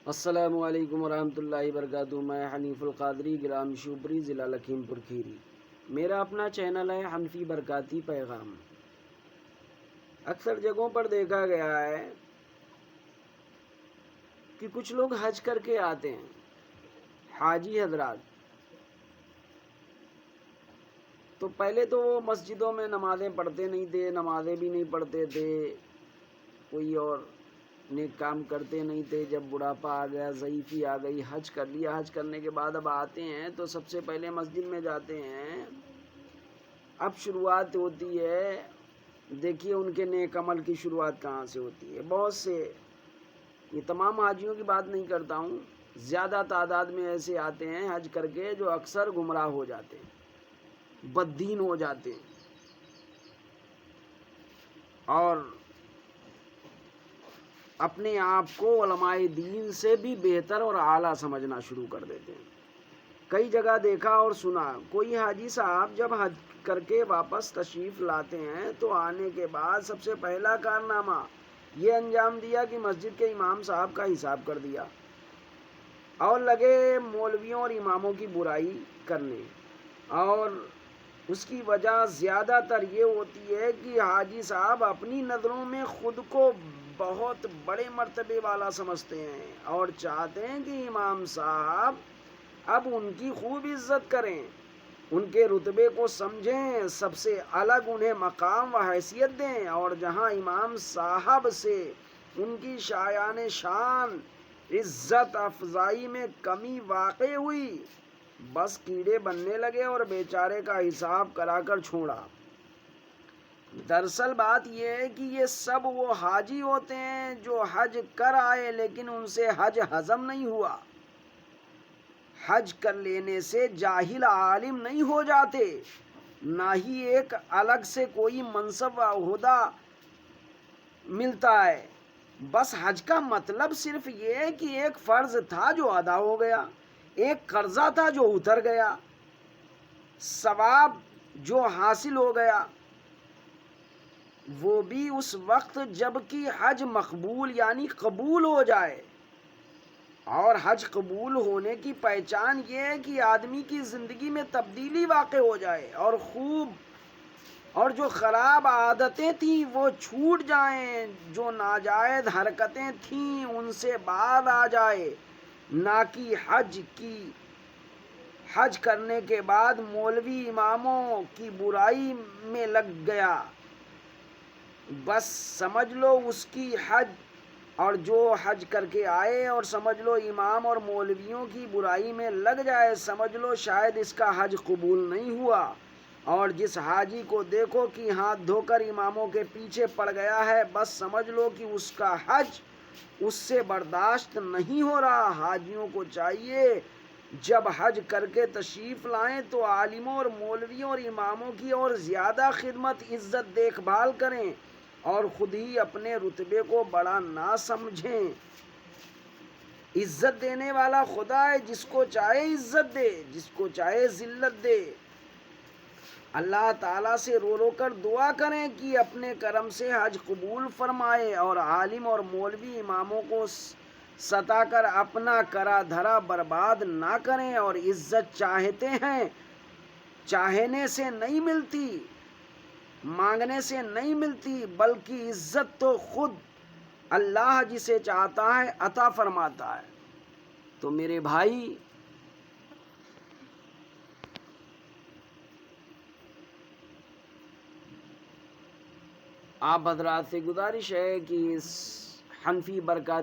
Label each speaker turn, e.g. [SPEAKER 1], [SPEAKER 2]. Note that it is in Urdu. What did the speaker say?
[SPEAKER 1] السلام علیکم ورحمۃ اللہ وبرکاتہ۔ میں حنیف القادری، گرام شوپری، ضلع لکھیم پور کھیری۔ میرا اپنا چینل ہے حنفی برکاتی پیغام۔ اکثر جگہوں پر دیکھا گیا ہے کہ کچھ لوگ حج کر کے آتے ہیں، حاجی حضرات، تو پہلے تو وہ مسجدوں میں نمازیں پڑھتے نہیں تھے، نمازیں بھی نہیں پڑھتے تھے، کوئی اور نیک کام کرتے نہیں تھے۔ جب بڑھاپا آ گیا، ضعیفی آ گئی، حج کر لیا، حج کرنے کے بعد اب آتے ہیں تو سب سے پہلے مسجد میں جاتے ہیں۔ اب شروعات ہوتی ہے، دیکھیے ان کے نیک عمل کی شروعات کہاں سے ہوتی ہے۔ بہت سے، یہ تمام حاجیوں کی بات نہیں کرتا ہوں، زیادہ تعداد میں ایسے آتے ہیں حج کر کے جو اکثر گمراہ ہو جاتے ہیں، بددین ہو جاتے ہیں، اور اپنے آپ کو علماء دین سے بھی بہتر اور اعلیٰ سمجھنا شروع کر دیتے ہیں۔ کئی جگہ دیکھا اور سنا، کوئی حاجی صاحب جب حج کر کے واپس تشریف لاتے ہیں تو آنے کے بعد سب سے پہلا کارنامہ یہ انجام دیا کہ مسجد کے امام صاحب کا حساب کر دیا اور لگے مولویوں اور اماموں کی برائی کرنے۔ اور اس کی وجہ زیادہ تر یہ ہوتی ہے کہ حاجی صاحب اپنی نظروں میں خود کو بہت بڑے مرتبے والا سمجھتے ہیں اور چاہتے ہیں کہ امام صاحب اب ان کی خوب عزت کریں، ان کے رتبے کو سمجھیں، سب سے الگ انہیں مقام و حیثیت دیں، اور جہاں امام صاحب سے ان کی شایان شان عزت افزائی میں کمی واقع ہوئی، بس کیڑے بننے لگے اور بیچارے کا حساب کرا کر چھوڑا۔ دراصل بات یہ ہے کہ یہ سب وہ حاجی ہوتے ہیں جو حج کر آئے لیکن ان سے حج ہضم نہیں ہوا۔ حج کر لینے سے جاہل عالم نہیں ہو جاتے، نہ ہی ایک الگ سے کوئی منصب و عہدہ ملتا ہے۔ بس حج کا مطلب صرف یہ ہے کہ ایک فرض تھا جو ادا ہو گیا، ایک قرضہ تھا جو اتر گیا، ثواب جو حاصل ہو گیا، وہ بھی اس وقت جب کہ حج مقبول یعنی قبول ہو جائے۔ اور حج قبول ہونے کی پہچان یہ ہے کہ آدمی کی زندگی میں تبدیلی واقع ہو جائے اور جو خراب عادتیں تھیں وہ چھوٹ جائیں، جو ناجائز حرکتیں تھیں ان سے باز آ جائے، نہ کہ حج کرنے کے بعد مولوی اماموں کی برائی میں لگ گیا۔ بس سمجھ لو اس کی حج، اور جو حج کر کے آئے اور سمجھ لو امام اور مولویوں کی برائی میں لگ جائے، سمجھ لو شاید اس کا حج قبول نہیں ہوا۔ اور جس حاجی کو دیکھو کہ ہاتھ دھو کر اماموں کے پیچھے پڑ گیا ہے، بس سمجھ لو کہ اس کا حج اس سے برداشت نہیں ہو رہا۔ حاجیوں کو چاہیے جب حج کر کے تشریف لائیں تو عالموں اور مولویوں اور اماموں کی اور زیادہ خدمت، عزت، دیکھ بھال کریں اور خود ہی اپنے رتبے کو بڑا نہ سمجھیں۔ عزت دینے والا خدا ہے، جس کو چاہے عزت دے، جس کو چاہے ذلت دے۔ اللہ تعالیٰ سے رو رو کر دعا کریں کہ اپنے کرم سے حج قبول فرمائے اور عالم اور مولوی اماموں کو ستا کر اپنا کرا دھرا برباد نہ کریں۔ اور عزت چاہتے ہیں، چاہنے سے نہیں ملتی، مانگنے سے نہیں ملتی، بلکہ عزت تو خود اللہ جسے چاہتا ہے عطا فرماتا ہے۔ تو میرے بھائی، آپ حضرات سے گزارش ہے کہ اس حنفی برکات